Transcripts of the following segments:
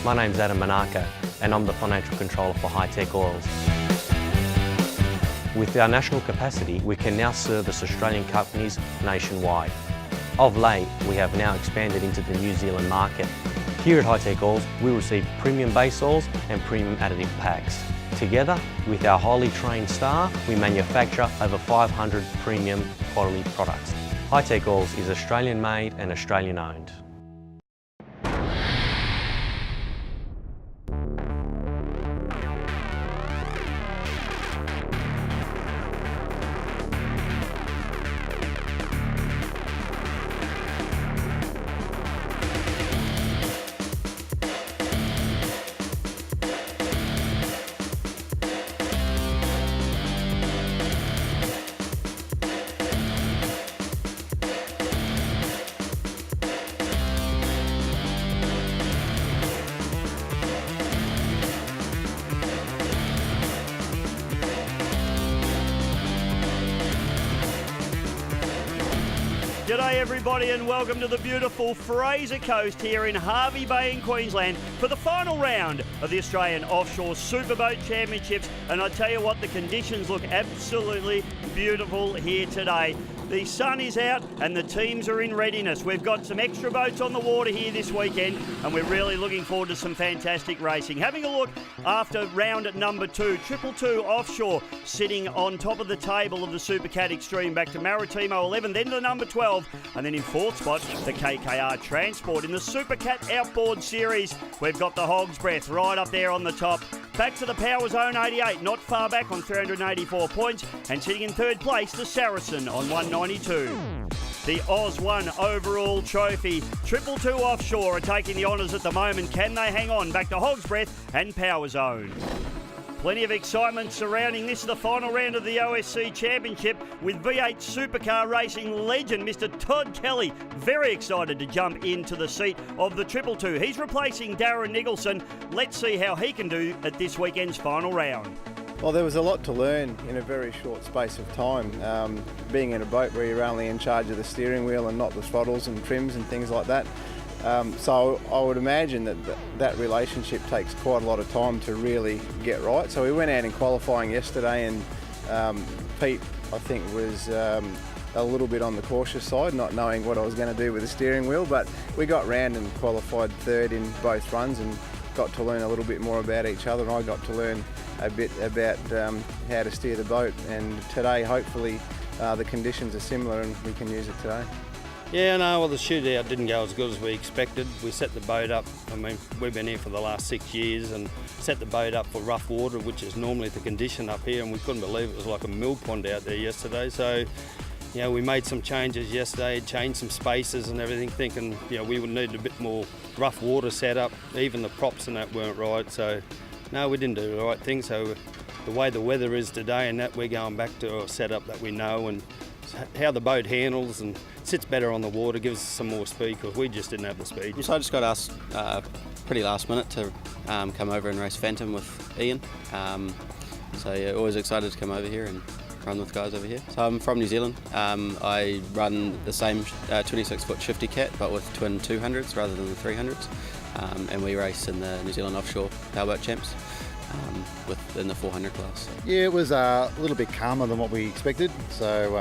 My name's Adam Manaka and I'm the Financial Controller for Hi-Tech Oils. With our national capacity, we can now service Australian companies nationwide. Of late, we have now expanded into the New Zealand market. Here at Hi-Tech Oils, we receive premium base oils and premium additive packs. Together, with our highly trained staff, we manufacture over 500 premium quality products. Hi-Tech Oils is Australian made and Australian owned. G'day everybody and welcome to the beautiful Fraser coast here in Hervey Bay in Queensland for the final round of the Australian Offshore Superboat Championships, and I tell you what, the conditions look absolutely beautiful here today. The sun is out and the teams are in readiness. We've got some extra boats on the water here this weekend and we're really looking forward to some fantastic racing. Having a look after round number 2, 222 Offshore sitting on top of the table of the Supercat Extreme, back to Maritimo 11, then to the number 12, and then in 4th spot the KKR Transport. In the Supercat Outboard Series, we've got the Hog's Breath right up there on the top. Back to the Power Zone 88, not far back on 384 points, and sitting in 3rd place, the Saracen on 192. The Oz 1 overall trophy. 222 Offshore are taking the honours at the moment. Can they hang on? Back to Hog's Breath and Power Zone. Plenty of excitement surrounding this, the final round of the OSC Championship, with V8 supercar racing legend Mr. Todd Kelly very excited to jump into the seat of the 222. He's replacing Darren Nicholson. Let's see how he can do at this weekend's final round. Well, there was a lot to learn in a very short space of time. Being in a boat where you're only in charge of the steering wheel and not the throttles and trims and things like that. So I would imagine that relationship takes quite a lot of time to really get right. So we went out in qualifying yesterday and Pete, I think, was a little bit on the cautious side, not knowing what I was going to do with the steering wheel, but we got round and qualified 3rd in both runs and got to learn a little bit more about each other, and I got to learn a bit about how to steer the boat, and today hopefully the conditions are similar and we can use it today. Yeah, no, well, the shootout didn't go as good as we expected. We set the boat up, I mean, we've been here for the last 6 years and set the boat up for rough water, which is normally the condition up here, and we couldn't believe it was like a mill pond out there yesterday. So, you know, we made some changes yesterday, changed some spaces and everything, thinking, you know, we would need a bit more rough water set up. Even the props and that weren't right, so no, we didn't do the right thing. So the way the weather is today and that, we're going back to a setup that we know, and how the boat handles and sits better on the water, gives us some more speed, because we just didn't have the speed. So I just got asked pretty last minute to come over and race Phantom with Ian. So yeah, always excited to come over here and run with guys over here. So I'm from New Zealand. I run the same 26-foot shifty cat, but with twin 200s rather than the 300s. And we race in the New Zealand Offshore Powerboat Champs. Within the 400 class. Yeah, it was a little bit calmer than what we expected. So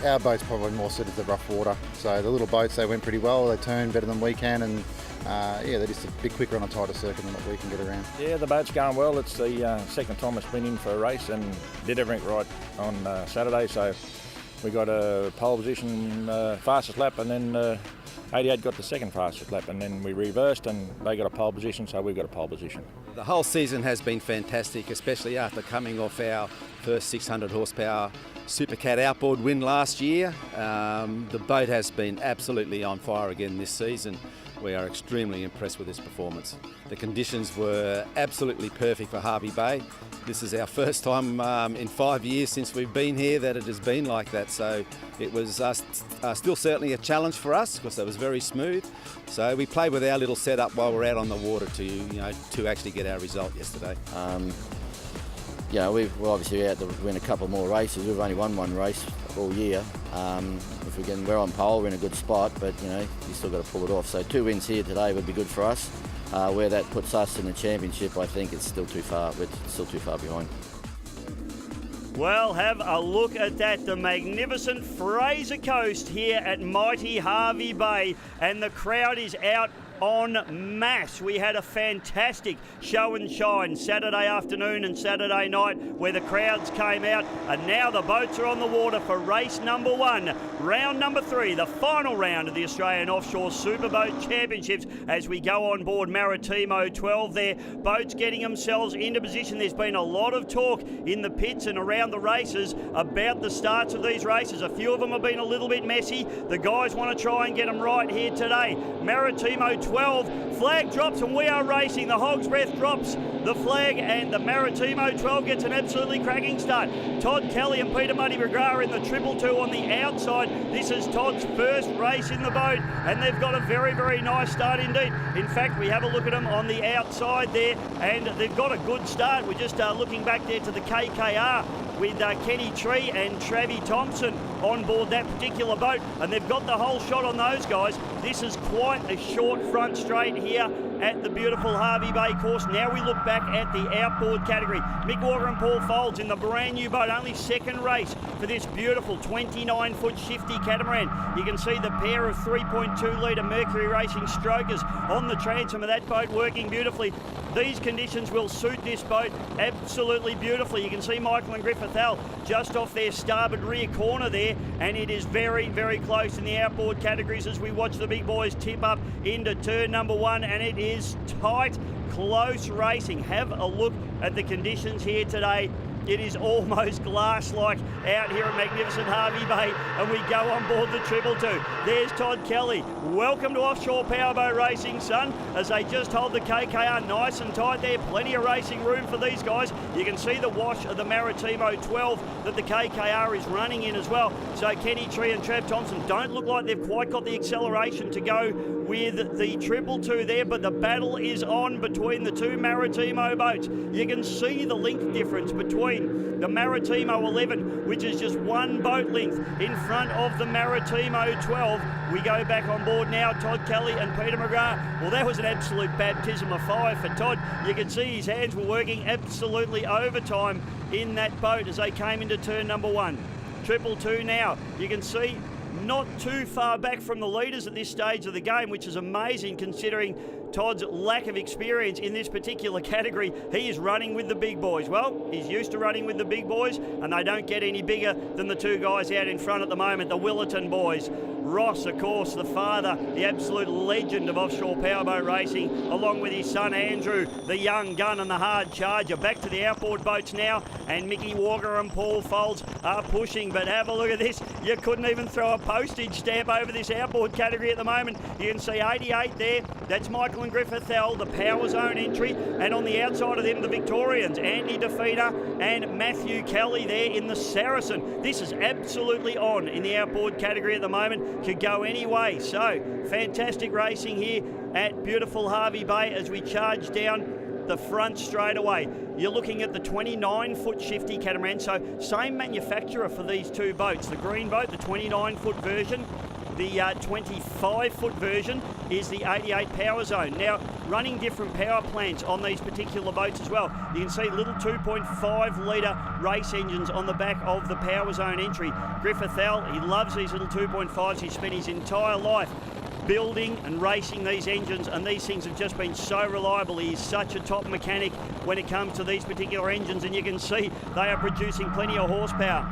our boat's probably more suited to rough water. So the little boats, they went pretty well. They turned better than we can, and yeah, they're just a bit quicker on a tighter circuit than what we can get around. Yeah, the boat's going well. It's the second time it's been in for a race and did everything right on Saturday. So we got a pole position fastest lap, and then 88 got the second fastest lap, and then we reversed and they got a pole position, so we got a pole position. The whole season has been fantastic, especially after coming off our first 600 horsepower Supercat outboard win last year. The boat has been absolutely on fire again this season. We are extremely impressed with this performance. The conditions were absolutely perfect for Hervey Bay. This is our first time in 5 years since we've been here that it has been like that. So it was still certainly a challenge for us because it was very smooth. So we played with our little setup while we're out on the water to actually get our result yesterday. We're obviously out to win a couple more races. We've only won one race all year. We're on pole, we're in a good spot, but you still got to pull it off. So 2 wins here today would be good for us. Where that puts us in the championship, I think it's still too far. We're still too far behind. Well, have a look at that, the magnificent Fraser coast here at mighty Hervey Bay, and the crowd is out en masse. We had a fantastic show and shine Saturday afternoon and Saturday night where the crowds came out, and now the boats are on the water for race number 1, round number 3, the final round of the Australian Offshore Superboat Championships, as we go on board Maritimo 12 there. Boats getting themselves into position. There's been a lot of talk in the pits and around the races about the starts of these races. A few of them have been a little bit messy. The guys want to try and get them right here today. Maritimo 12, flag drops and we are racing. The Hog's Breath drops the flag and the Maritimo 12 gets an absolutely cracking start. Todd Kelly and Peter Muddy McGrath in the 222 on the outside. This is Todd's first race in the boat and they've got a very, very nice start indeed. In fact, we have a look at them on the outside there and they've got a good start. We're just looking back there to the KKR with Kenny Tree and Travi Thompson on board that particular boat, and they've got the whole shot on those guys. This is quite a short front straight here at the beautiful Hervey Bay course. Now we look back at the outboard category. Mick Walker and Paul Folds in the brand new boat, only second race for this beautiful 29-foot shifty catamaran. You can see the pair of 3.2 litre Mercury Racing strokers on the transom of that boat working beautifully. These conditions will suit this boat absolutely beautifully. You can see Michael and Griffith Al just off their starboard rear corner there, and it is very, very close in the outboard categories as we watch the big boys tip up into turn number 1, and it is tight, close racing. Have a look at the conditions here today. It is almost glass-like out here at magnificent Hervey Bay, and we go on board the 222. There's Todd Kelly. Welcome to Offshore Powerboat Racing, son, as they just hold the KKR nice and tight there. Plenty of racing room for these guys. You can see the wash of the Maritimo 12 that the KKR is running in as well. So Kenny Tree and Trav Thompson don't look like they've quite got the acceleration to go with the 222 there, but the battle is on between the two Maritimo boats. You can see the length difference between the Maritimo 11, which is just one boat length in front of the Maritimo 12. We go back on board now, Todd Kelly and Peter McGrath. Well, that was an absolute baptism of fire for Todd. You can see his hands were working absolutely overtime in that boat as they came into turn number 1. 222 now, you can see not too far back from the leaders at this stage of the game, which is amazing considering Todd's lack of experience in this particular category. He is running with the big boys. Well, he's used to running with the big boys, and they don't get any bigger than the two guys out in front at the moment, the Willerton boys. Ross, of course, the father, the absolute legend of offshore powerboat racing, along with his son Andrew, the young gun and the hard charger. Back to the outboard boats now, and Mickey Walker and Paul Folds are pushing, but have a look at this. You couldn't even throw a postage stamp over this outboard category at the moment. You can see 88 there. That's Michael and Griffith L, the Power Zone entry, and on the outside of them, the Victorians, Andy DeFeater and Matthew Kelly there in the Saracen. This is absolutely on in the outboard category at the moment. Could go any way. So, fantastic racing here at beautiful Hervey Bay as we charge down the front straight away. You're looking at the 29-foot shifty catamaran, so same manufacturer for these two boats. The green boat, the 29-foot version. The 25-foot version is the 88 Power Zone. Now, running different power plants on these particular boats as well. You can see little 2.5 litre race engines on the back of the Power Zone entry. Griffith L, he loves these little 2.5s. He's spent his entire life building and racing these engines, and these things have just been so reliable. He is such a top mechanic when it comes to these particular engines, and you can see they are producing plenty of horsepower.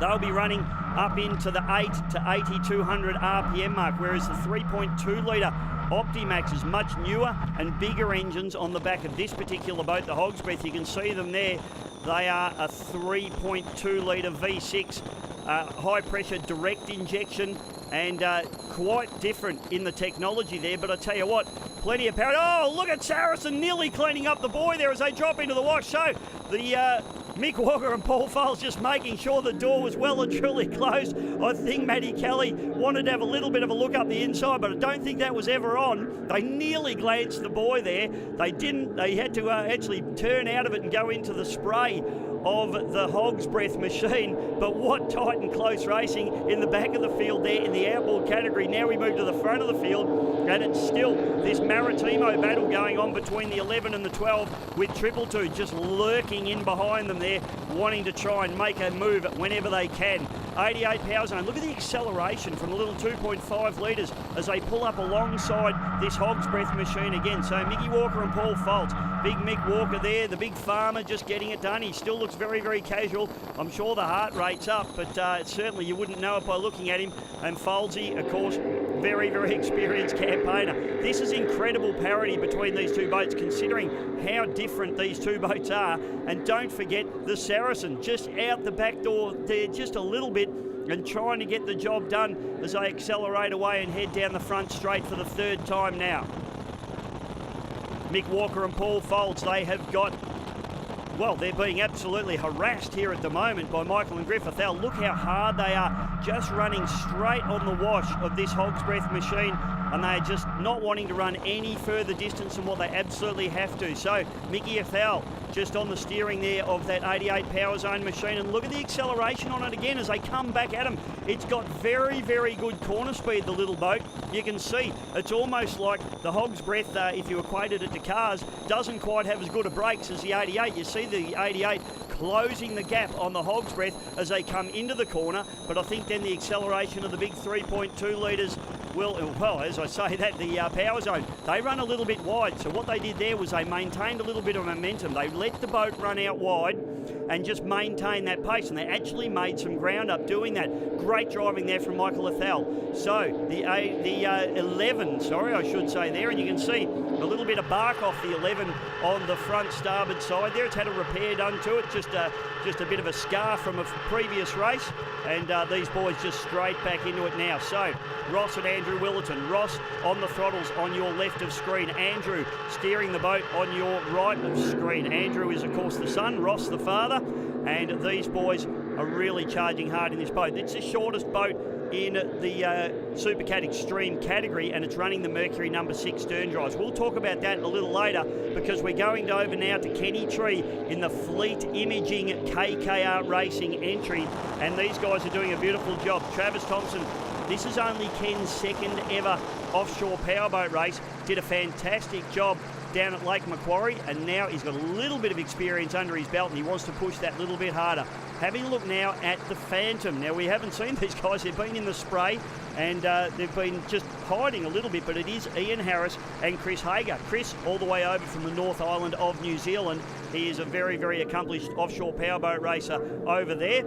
They'll be running up into the 8 to 8,200 RPM mark, whereas the 3.2 litre Optimax is much newer and bigger engines on the back of this particular boat, the Hog's Breath. You can see them there. They are a 3.2 litre V6, high pressure direct injection, and quite different in the technology there. But I tell you what, plenty of power. Oh, look at Saracen nearly cleaning up the buoy there as they drop into the wash. So the Mick Walker and Paul Foles just making sure the door was well and truly closed. I think Matty Kelly wanted to have a little bit of a look up the inside, but I don't think that was ever on. They nearly glanced the buoy there. They didn't. They had to actually turn out of it and go into the spray of the Hog's Breath machine, but what tight and close racing in the back of the field there in the outboard category. Now we move to the front of the field, and it's still this Maritimo battle going on between the 11 and the 12, with Triple Two just lurking in behind them there, wanting to try and make a move whenever they can. 88 power zone. Look at the acceleration from the little 2.5 litres as they pull up alongside this Hog's Breath machine again. So Mickey Walker and Paul Foltz. Big Mick Walker there, the big farmer, just getting it done. He still looks very, very casual. I'm sure the heart rate's up, but certainly you wouldn't know it by looking at him. And Foldsy, of course, very, very experienced campaigner. This is incredible parity between these two boats, considering how different these two boats are. And don't forget the Saracen, just out the back door there, just a little bit, and trying to get the job done as they accelerate away and head down the front straight for the third time now. Mick Walker and Paul Foltz, they have got, well, they're being absolutely harassed here at the moment by Michael and Griffith. Now look how hard they are, just running straight on the wash of this Hog's Breath machine, and they're just not wanting to run any further distance than what they absolutely have to. So Mickey Ethel just on the steering there of that 88 power zone machine, and look at the acceleration on it again as they come back at them. It's got very, very good corner speed, the little boat. You can see it's almost like the Hog's Breath, if you equated it to cars, doesn't quite have as good a brakes as the 88. You see the 88 closing the gap on the Hog's Breath as they come into the corner, but I think then the acceleration of the big 3.2 litres will, well, as I say that, the power zone, they run a little bit wide. So what they did there was they maintained a little bit of momentum. They let the boat run out wide and just maintain that pace, and they actually made some ground up doing that. Great driving there from Michael Ethel. So the 11, sorry, I should say there, and you can see a little bit of bark off the 11 on the front starboard side there. It's had a repair done to it, just a bit of a scar from a previous race, and these boys just straight back into it now. So Ross and Andrew Willerton. Ross on the throttles on your left of screen. Andrew steering the boat on your right of screen. Andrew is, of course, the son, Ross the father, and these boys are really charging hard in this boat. It's the shortest boat in the Supercat Extreme category, and it's running the Mercury number 6 stern drives. We'll talk about that a little later, because we're going over now to Kenny Tree in the Fleet Imaging KKR Racing entry, and these guys are doing a beautiful job. Travis Thompson, this is only Ken's second ever offshore powerboat race, did a fantastic job down at Lake Macquarie, and now he's got a little bit of experience under his belt and he wants to push that little bit harder. Having a look now at the Phantom. Now, we haven't seen these guys, they've been in the spray and they've been just hiding a little bit, but it is Ian Harris and Chris Hager. Chris, all the way over from the North Island of New Zealand. He is a very, very accomplished offshore powerboat racer over there,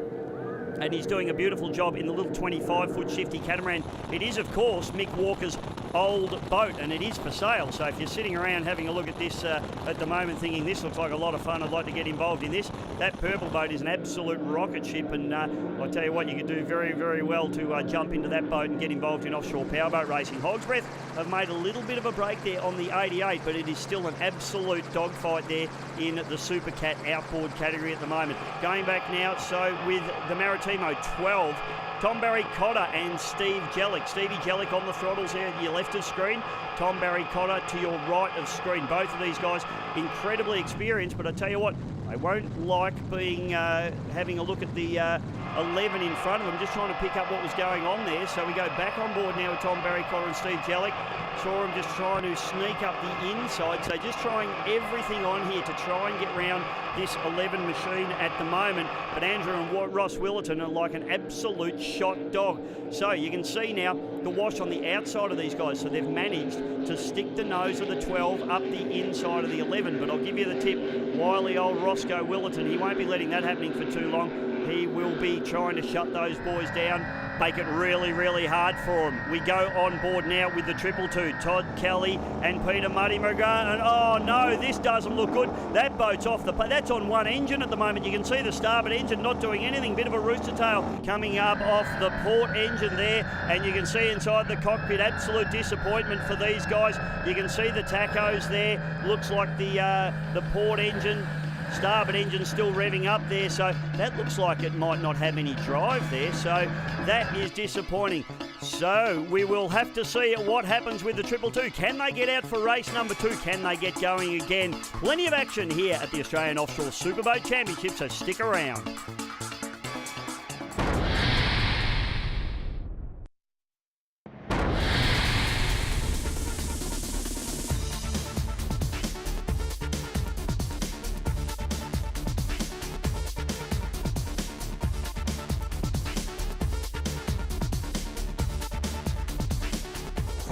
and he's doing a beautiful job in the little 25-foot shifty catamaran. It is, of course, Mick Walker's old boat, and it is for sale. So if you're sitting around having a look at this at the moment thinking this looks like a lot of fun, I'd like to get involved in this, that purple boat is an absolute rocket ship, and I'll tell you what, you could do very, very well to jump into that boat and get involved in offshore powerboat racing. Hog's Breath have made a little bit of a break there on the 88, but it is still an absolute dogfight there in the Supercat outboard category at the moment. Going back now, so with the Maritimo 12, Tom Barry Cotter and Steve Jellick. Stevie Jellick on the throttles there at your left of screen. Tom Barry Cotter to your right of screen. Both of these guys incredibly experienced, but I tell you what, they won't like being having a look at the 11 in front of them, just trying to pick up what was going on there. So we go back on board now with Tom Barry Cotter and Steve Jellick. Saw him just trying to sneak up the inside, so just trying everything on here to try and get round this 11 machine at the moment. But Andrew and Ross Willerton are like an absolute shot dog. So you can see now the wash on the outside of these guys, so they've managed to stick the nose of the 12 up the inside of the 11. But I'll give you the tip, wily old Roscoe Willerton, he won't be letting that happening for too long. He will be trying to shut those boys down, make it really, really hard for them. We go on board now with the 222, Todd Kelly and Peter Muddy McGrath. And oh no, this doesn't look good. That boat's off the, that's on one engine at the moment. You can see the starboard engine not doing anything. Bit of a rooster tail coming up off the port engine there, and you can see inside the cockpit, absolute disappointment for these guys. You can see the tachos there. Looks like the port engine starboard engine still revving up there, so that looks like it might not have any drive there, so that is disappointing. So we will have to see what happens with the 222. Can they get out for race number 2? Can they get going again? Plenty of action here at the Australian Offshore Superboat Championship, so stick around.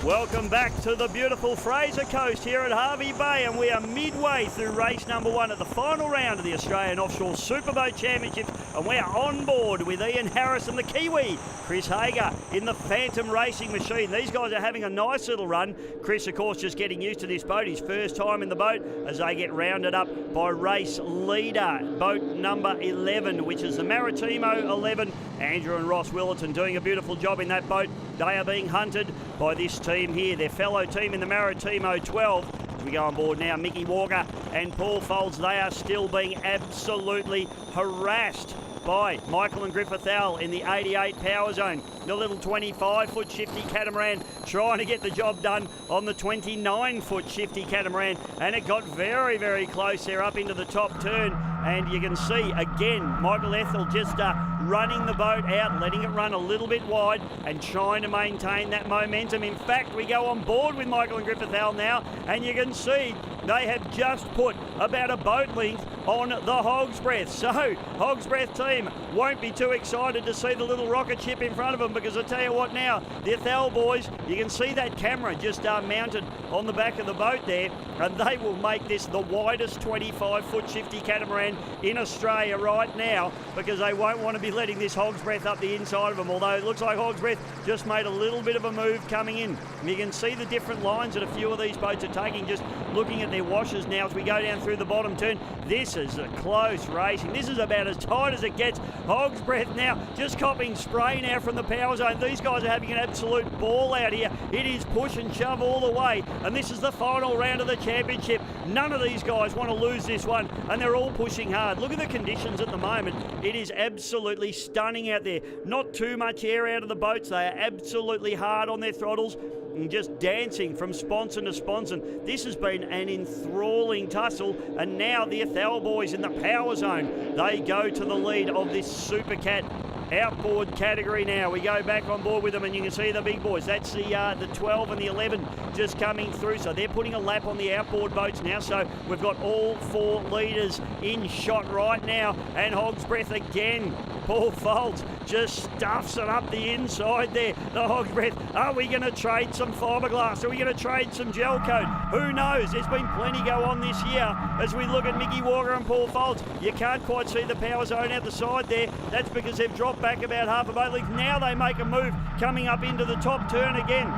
Welcome back to the beautiful Fraser coast here at Hervey Bay, and we are midway through race number 1 at the final round of the Australian Offshore Superboat Championship, and we are on board with Ian Harris and the Kiwi Chris Hager in the Phantom Racing Machine. These guys are having a nice little run. Chris, of course, just getting used to this boat, his first time in the boat, as they get rounded up by race leader, boat number 11, which is the Maritimo 11. Andrew and Ross Willerton doing a beautiful job in that boat. They are being hunted by this team here, their fellow team in the Maritimo 12. As we go on board now, Mickey Walker and Paul Folds, they are still being absolutely harassed by Michael and Griffith Al in the 88 power zone. The little 25-foot shifty catamaran trying to get the job done on the 29-foot shifty catamaran, and it got very, very close there up into the top turn. And you can see again Michael Ethel just running the boat out, letting it run a little bit wide and trying to maintain that momentum. In fact, we go on board with Michael and Griffith Al now, and you can see they have just put about a boat length on the Hog's Breath. So Hog's Breath team won't be too excited to see the little rocket ship in front of them, because I tell you what now, the Ethel boys, you can see that camera just mounted on the back of the boat there, and they will make this the widest 25-foot shifty catamaran in Australia right now, because they won't want to be letting this Hog's Breath up the inside of them, although it looks like Hog's Breath just made a little bit of a move coming in. And you can see the different lines that a few of these boats are taking, just looking at their washers now as we go down through the bottom turn. This is a close racing. This is about as tight as it gets. Hog's Breath now just copping spray now from the power zone. These guys are having an absolute ball out here. It is push and shove all the way, and this is the final round of the championship. None of these guys want to lose this one, and they're all pushing hard. Look at the conditions at the moment. It is absolutely stunning out there. Not too much air out of the boats. They are absolutely hard on their throttles and just dancing from sponson to sponson. This has been an enthralling tussle, and now the Ethel boys in the power zone, they go to the lead of this Supercat outboard category now. We go back on board with them, and you can see the big boys. That's the 12 and the 11 just coming through. So they're putting a lap on the outboard boats now. So we've got all 4 leaders in shot right now. And Hog's Breath again. Paul Folds just stuffs it up the inside there. The Hog's Breath. Are we going to trade some fiberglass? Are we going to trade some gel coat? Who knows? There's been plenty go on this year as we look at Mickey Walker and Paul Folds. You can't quite see the power zone out the side there. That's because they've dropped back about half a boat length. Now they make a move coming up into the top turn again.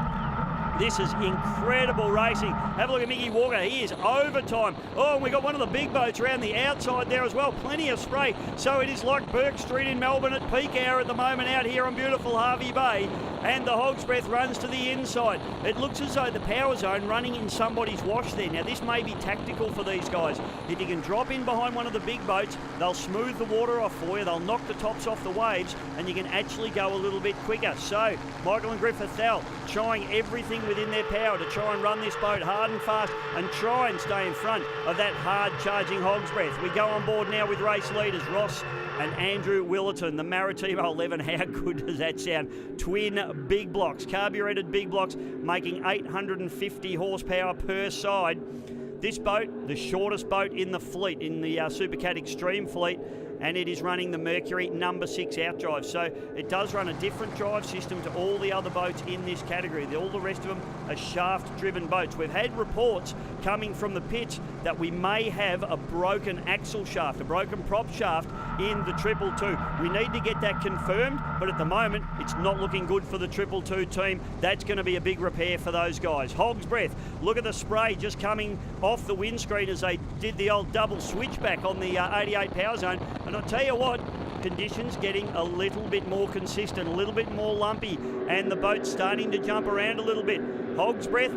This is incredible racing. Have a look at Mickey Walker. He is overtime. Oh, and we got one of the big boats around the outside there as well. Plenty of spray. So it is like Burke Street in Melbourne at peak hour at the moment out here on beautiful Hervey Bay. And the Hog's Breath runs to the inside. It looks as though the power zone running in somebody's wash there. Now, this may be tactical for these guys. If you can drop in behind one of the big boats, they'll smooth the water off for you. They'll knock the tops off the waves, and you can actually go a little bit quicker. So, Michael and Griffith Thal trying everything within their power to try and run this boat hard and fast and try and stay in front of that hard-charging Hog's Breath. We go on board now with race leaders, Ross and Andrew Willerton, the Maritimo 11. How good does that sound? Twin big blocks, carburetted big blocks, making 850 horsepower per side. This boat, the shortest boat in the fleet, in the Supercat Extreme fleet, and it is running the Mercury number 6 outdrive. So it does run a different drive system to all the other boats in this category. All the rest of them are shaft-driven boats. We've had reports coming from the pits that we may have a broken axle shaft, a broken prop shaft in the 222. We need to get that confirmed, but at the moment, it's not looking good for the 222 team. That's going to be a big repair for those guys. Hog's Breath, look at the spray just coming off the windscreen as they did the old double switchback on the 88 power zone. And I'll tell you what, conditions getting a little bit more consistent, a little bit more lumpy, and the boat's starting to jump around a little bit. Hog's Breath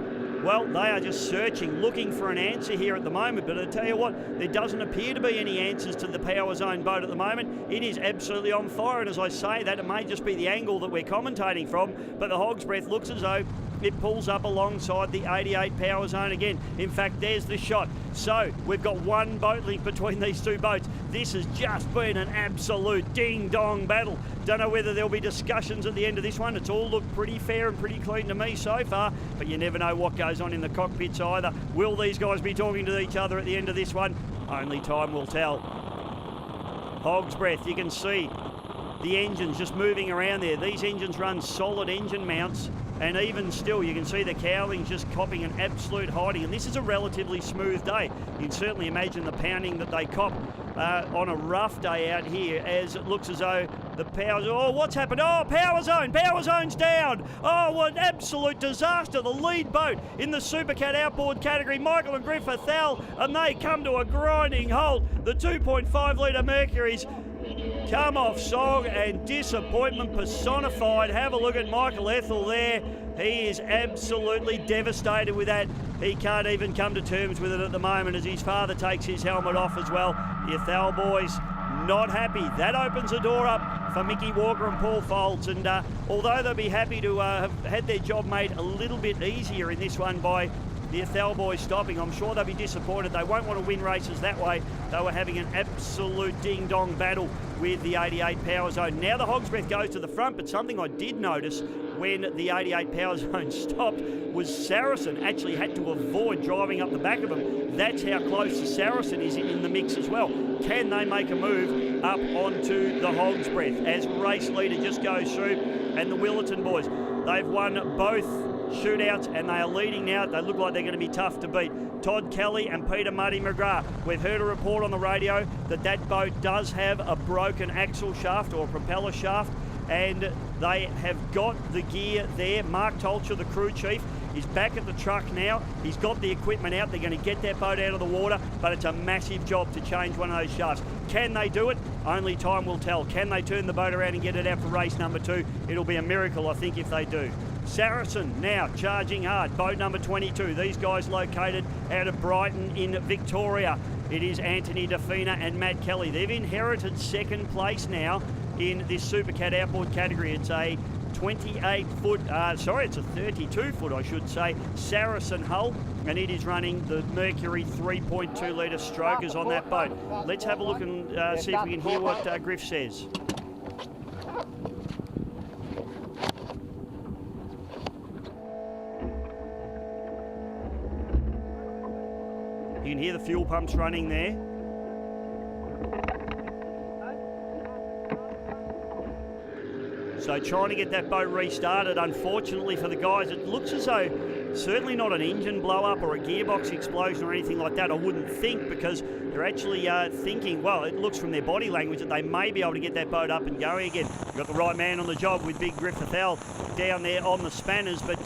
Well, they are just searching, looking for an answer here at the moment. But I tell you what, there doesn't appear to be any answers to the Power Zone boat at the moment. It is absolutely on fire. And as I say that, it may just be the angle that we're commentating from. But the Hog's Breath looks as though it pulls up alongside the 88 Power Zone again. In fact, there's the shot. So we've got one boat link between these two boats. This has just been an absolute ding-dong battle. Don't know whether there'll be discussions at the end of this one. It's all looked pretty fair and pretty clean to me so far, but you never know what goes on in the cockpits either. Will these guys be talking to each other at the end of this one? Only time will tell. Hog's Breath, you can see the engines just moving around there. These engines run solid engine mounts, and even still you can see the cowlings just copping an absolute hiding, and this is a relatively smooth day. You can certainly imagine the pounding that they cop on a rough day out here, as it looks as though the Power... Oh, what's happened? Oh, Power Zone's down. Oh, what an absolute disaster. The lead boat in the Supercat outboard category, Michael and Griffith Thal, and they come to a grinding halt. The 2.5 litre Mercury's come off song, and disappointment personified. Have a look at Michael Ethel there. He is absolutely devastated with that. He can't even come to terms with it at the moment, as his father takes his helmet off as well. The Ethel boys not happy. That opens the door up for Mickey Walker and Paul Folds, and although they'll be happy to have had their job made a little bit easier in this one by the Ethel boys stopping, I'm sure they'll be disappointed. They won't want to win races that way. They were having an absolute ding-dong battle with the 88 Power Zone. Now the Hog's Breath goes to the front, but something I did notice when the 88 Power Zone stopped was Saracen actually had to avoid driving up the back of him. That's how close the Saracen is in the mix as well. Can they make a move up onto the Hog's Breath as race leader just goes through? And the Willerton boys, they've won both shootouts and they are leading now. They look like they're going to be tough to beat. Todd Kelly and Peter Muddy McGrath. We've heard a report on the radio that that boat does have a broken axle shaft or a propeller shaft, and they have got the gear there. Mark Tolcher, the crew chief, is back at the truck now. He's got the equipment out. They're going to get that boat out of the water, but it's a massive job to change one of those shafts. Can they do it? Only time will tell. Can they turn the boat around and get it out for race number 2? It'll be a miracle, I think, if they do. Saracen now charging hard, boat number 22. These guys located out of Brighton in Victoria. It is Anthony Defina and Matt Kelly. They've inherited second place now in this Supercat outboard category. It's a 28-foot, it's a 32-foot, I should say, Saracen hull, and it is running the Mercury 3.2 litre strokers on that boat. Let's have a look and see if we can hear what Griff says. You can hear the fuel pumps running there. So trying to get that boat restarted. Unfortunately for the guys, it looks as though certainly not an engine blow up or a gearbox explosion or anything like that, I wouldn't think, because they're actually thinking, well, it looks from their body language that they may be able to get that boat up and going again. We've got the right man on the job with Big Griffith L down there on the spanners, but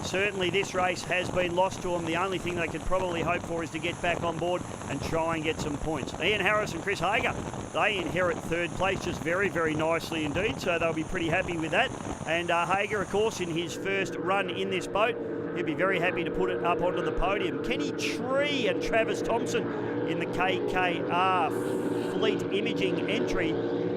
certainly this race has been lost to them. The only thing they could probably hope for is to get back on board and try and get some points. Ian Harris and Chris Hager, they inherit third place just very, very nicely indeed, so they'll be pretty happy with that. And Hager, of course, in his first run in this boat, he'll be very happy to put it up onto the podium. Kenny Tree and Travis Thompson in the KKR Fleet Imaging entry,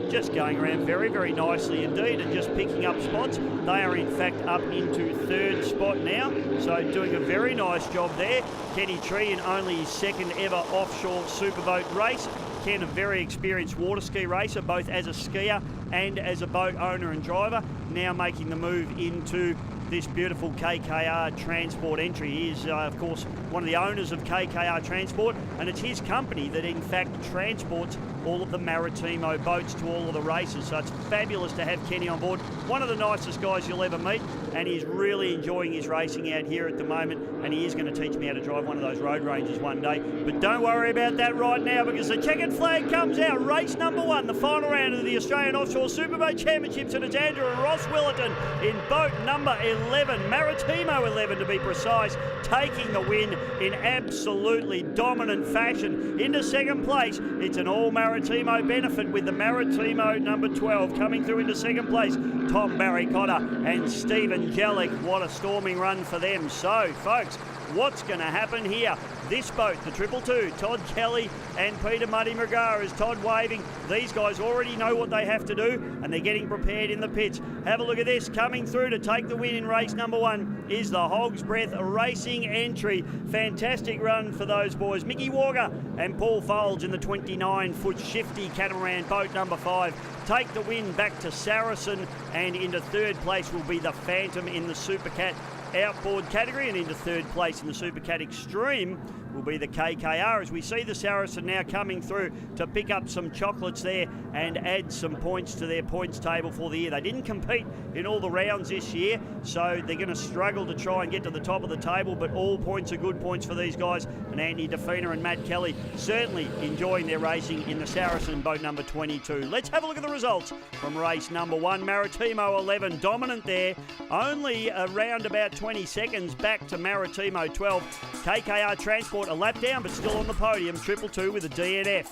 just going around very, very nicely indeed and just picking up spots. They are in fact up into third spot now, so doing a very nice job there. Kenny Tree in only his second ever offshore superboat race. Ken, a very experienced water ski racer, both as a skier and as a boat owner and driver, now making the move into this beautiful KKR Transport entry. He is, of course, one of the owners of KKR Transport, and it's his company that in fact transports all of the Maritimo boats to all of the races. So it's fabulous to have Kenny on board. One of the nicest guys you'll ever meet, and he's really enjoying his racing out here at the moment, and he is going to teach me how to drive one of those road ranges one day. But don't worry about that right now, because the checkered flag comes out. Race number 1, the final round of the Australian Offshore Superboat Championships, and it's Andrew and Ross Willerton in boat number 11, Maritimo 11 to be precise, taking the win in absolutely dominant fashion. Into second place, it's an all Maritimo benefit with the Maritimo number 12 coming through into second place. Tom Barry Cotter and Stephen Jellick. What a storming run for them. So, folks, what's going to happen here. This boat, the 222, Todd Kelly and Peter Muddy McGrath, is Todd waving. These guys already know what they have to do, and they're getting prepared in the pits. Have a look at this. Coming through to take the win in race number 1 is the Hog's Breath Racing entry. Fantastic run for those boys. Mickey Walker and Paul Folds in the 29-foot shifty catamaran boat number 5 take the win back to Saracen, and into third place will be the Phantom in the Supercat outboard category, and into third place in the Supercat Extreme will be the KKR, as we see the Saracen now coming through to pick up some chocolates there and add some points to their points table for the year. They didn't compete in all the rounds this year, so they're going to struggle to try and get to the top of the table, but all points are good points for these guys, and Andy DeFina and Matt Kelly certainly enjoying their racing in the Saracen boat number 22. Let's have a look at the results from race number 1. Maritimo 11 dominant there, only around about 20 seconds back to Maritimo 12. KKR Transport a lap down, but still on the podium, 222 with a DNF.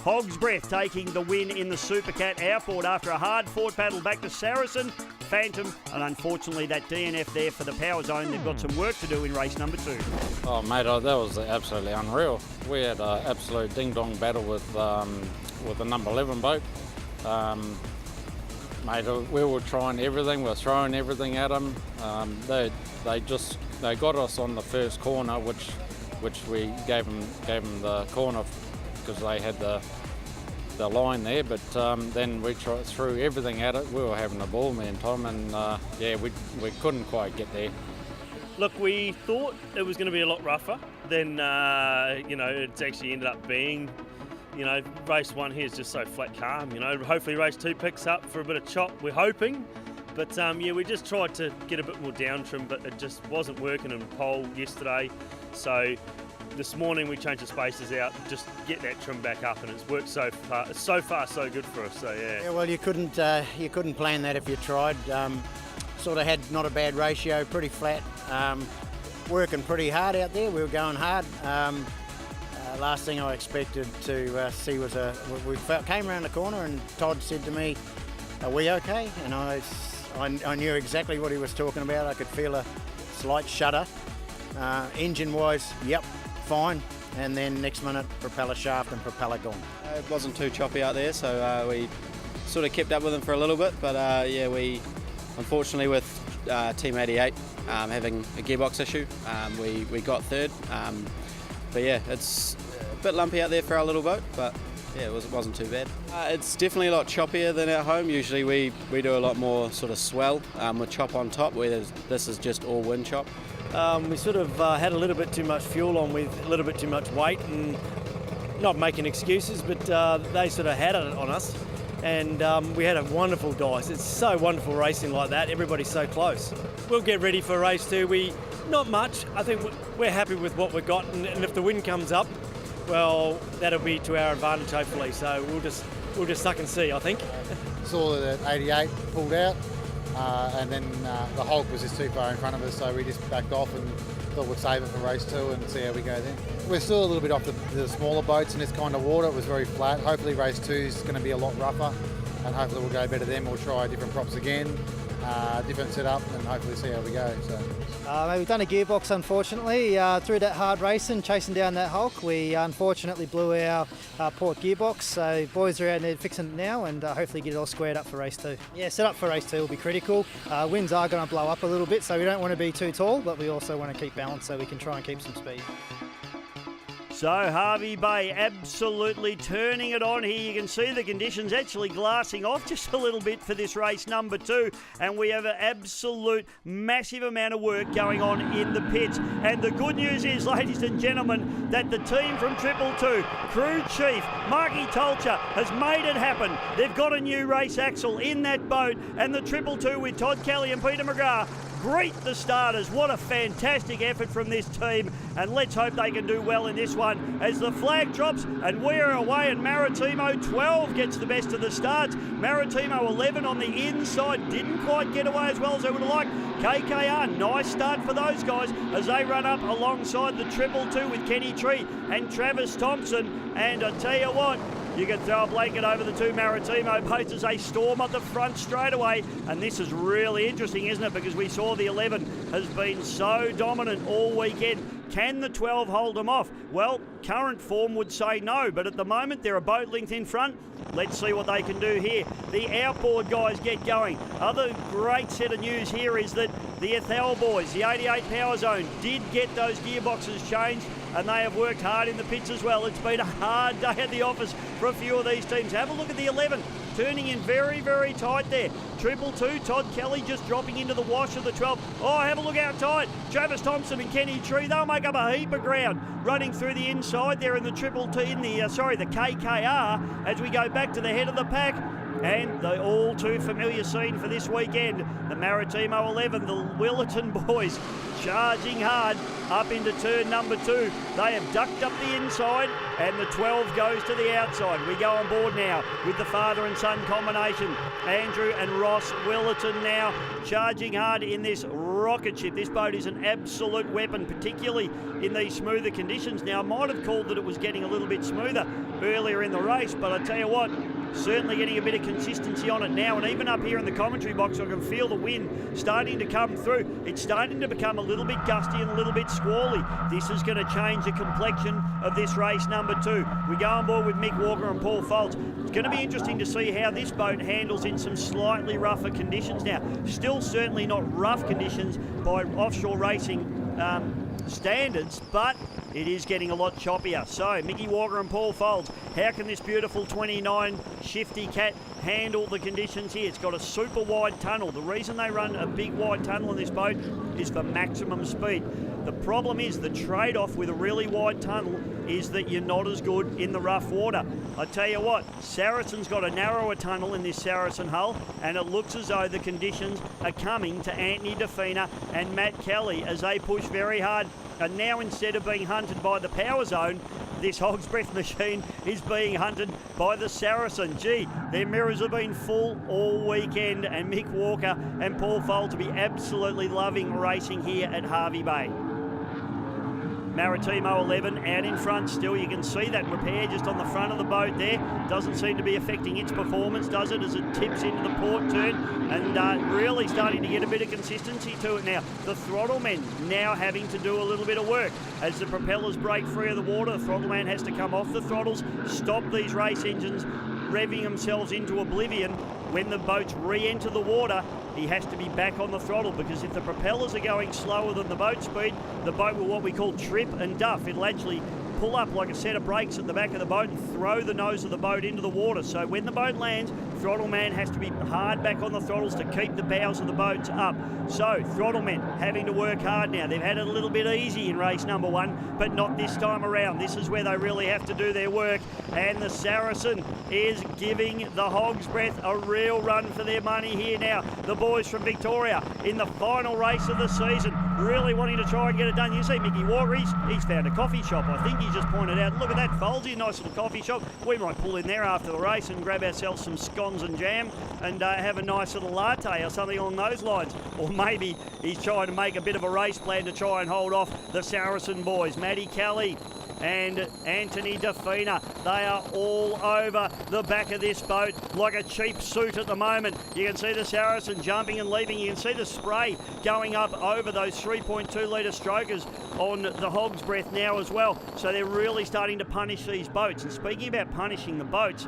Hog's Breath taking the win in the Supercat outboard after a hard-fought battle back to Saracen, Phantom, and unfortunately that DNF there for the Power Zone. They've got some work to do in race number 2. Oh mate, that was absolutely unreal. We had an absolute ding-dong battle with the number 11 boat. Mate, we were trying everything, we were throwing everything at them. They got us on the first corner, which we gave them the corner because they had the line there. But then we threw everything at it. We were having a ball, me and Tom, and we couldn't quite get there. Look, we thought it was going to be a lot rougher than it's actually ended up being. Race 1 here is just so flat calm. Hopefully race 2 picks up for a bit of chop, we're hoping. But we just tried to get a bit more down trim, but it just wasn't working in pole yesterday. So this morning we changed the spacers out, just get that trim back up, and it's worked so far. It's so far so good for us. So yeah. Yeah, well, you couldn't plan that if you tried. Sort of had not a bad ratio, pretty flat. Working pretty hard out there. We were going hard. Last thing I expected to see was we came around the corner and Todd said to me, "Are we okay?" And I knew exactly what he was talking about. I could feel a slight shudder. Engine-wise, yep, fine. And then next minute, propeller shaft and propeller gone. It wasn't too choppy out there, so we sort of kept up with them for a little bit. But we unfortunately with Team 88 having a gearbox issue, we got third. But yeah, it's a bit lumpy out there for our little boat, but yeah, it wasn't too bad. It's definitely a lot choppier than at home. Usually we do a lot more sort of swell with chop on top, whereas this is just all wind chop. We sort of had a little bit too much fuel on with a little bit too much weight, and not making excuses, but they sort of had it on us. And we had a wonderful dice. It's so wonderful racing like that. Everybody's so close. We'll get ready for race 2. Not much. I think we're happy with what we've got, and if the wind comes up, well, that'll be to our advantage hopefully. So we'll just suck and see, I think. Saw that 88 pulled out, and then the Hulk was just too far in front of us, so we just backed off and thought we'd save it for race 2 and see how we go then. We're still a little bit off the smaller boats in this kind of water. It was very flat. Hopefully race 2 is going to be a lot rougher, and hopefully we'll go better then. We'll try different props again. Different setup, and hopefully see how we go. So we've done a gearbox, unfortunately. Through that hard racing, chasing down that Hulk, we unfortunately blew our port gearbox. So boys are out there fixing it now, and hopefully get it all squared up for race 2. Yeah, set up for race 2 will be critical. Winds are going to blow up a little bit, so we don't want to be too tall, but we also want to keep balance so we can try and keep some speed. So Hervey Bay absolutely turning it on here. You can see the conditions actually glassing off just a little bit for this race number 2. And we have an absolute massive amount of work going on in the pits. And the good news is, ladies and gentlemen, that the team from 222, crew chief Marky Tolcher, has made it happen. They've got a new race axle in that boat. And the 222 with Todd Kelly and Peter McGrath greet the starters. What a fantastic effort from this team, and let's hope they can do well in this one as the flag drops and we're away, and Maritimo 12 gets the best of the starts. Maritimo 11 on the inside didn't quite get away as well as they would have liked. KKR, nice start for those guys as they run up alongside the 222 with Kenny Tree and Travis Thompson. And I tell you what, you can throw a blanket over the 2 Maritimo boats as they storm at the front straight away. And this is really interesting, isn't it? Because we saw the 11 has been so dominant all weekend. Can the 12 hold them off? Well, current form would say no, but at the moment they're a boat length in front. Let's see what they can do here. The outboard guys get going. Other great set of news here is that the Ethel boys, the 88 Power Zone, did get those gearboxes changed, and they have worked hard in the pits as well. It's been a hard day at the office for a few of these teams. Have a look at the 11, turning in very, very tight there. 222, Todd Kelly just dropping into the wash of the 12. Oh, have a look how tight. Travis Thompson and Kenny Tree, they'll make up a heap of ground running through the inside there in the the KKR as we go back to the head of the pack. And the all too familiar scene for this weekend, the Maritimo 11, the Willerton boys charging hard up into turn number 2. They have ducked up the inside and the 12 goes to the outside. We go on board now with the father and son combination. Andrew and Ross Willerton now charging hard in this rocket ship. This boat is an absolute weapon, particularly in these smoother conditions. Now, I might have called that it was getting a little bit smoother earlier in the race, but I tell you what, certainly getting a bit of consistency on it now, and even up here in the commentary box I can feel the wind starting to come through. It's starting to become a little bit gusty and a little bit squally. This is going to change the complexion of this race number 2. We go on board with Mick Walker and Paul Foltz. It's going to be interesting to see how this boat handles in some slightly rougher conditions now. Still certainly not rough conditions by offshore racing standards, but it is getting a lot choppier. So Mickey Walker and Paul Foltz, how can this beautiful 29 Shifty Cat handle the conditions here? It's got a super wide tunnel. The reason they run a big wide tunnel in this boat is for maximum speed. The problem is the trade-off with a really wide tunnel is that you're not as good in the rough water. I tell you what, Saracen's got a narrower tunnel in this Saracen hull, and it looks as though the conditions are coming to Anthony Defina and Matt Kelly as they push very hard. And now, instead of being hunted by the Power Zone, this Hog's Breath machine is being hunted by the Saracen. Gee, their mirrors have been full all weekend, and Mick Walker and Paul Foltz will be absolutely loving racing here at Hervey Bay. Maritimo 11 out in front still. You can see that repair just on the front of the boat there. Doesn't seem to be affecting its performance, does it, as it tips into the port turn, and really starting to get a bit of consistency to it now. The throttle men now having to do a little bit of work. As the propellers break free of the water, the throttle man has to come off the throttles, stop these race engines revving themselves into oblivion. When the boats re-enter the water, he has to be back on the throttle, because if the propellers are going slower than the boat speed, the boat will what we call trip and duff. It'll actually pull up like a set of brakes at the back of the boat and throw the nose of the boat into the water. So when the boat lands, throttle man has to be hard back on the throttles to keep the bows of the boats up. So throttle men having to work hard now. They've had it a little bit easy in race number 1, but not this time around. This is where they really have to do their work, and the Saracen is giving the Hog's Breath a real run for their money here now. The boys from Victoria in the final race of the season, really wanting to try and get it done. You see Mickey Walker, he's found a coffee shop. I think he just pointed out, look at that, Folsey, nice little coffee shop. We might pull in there after the race and grab ourselves some scones and jam and have a nice little latte or something along those lines. Or maybe he's trying to make a bit of a race plan to try and hold off the Saracen boys. Matty Kelly and Anthony Defina, they are all over the back of this boat like a cheap suit at the moment. You can see the Saracen jumping and leaving. You can see the spray going up over those 3.2 litre strokers on the Hog's Breath now as well. So they're really starting to punish these boats. And speaking about punishing the boats,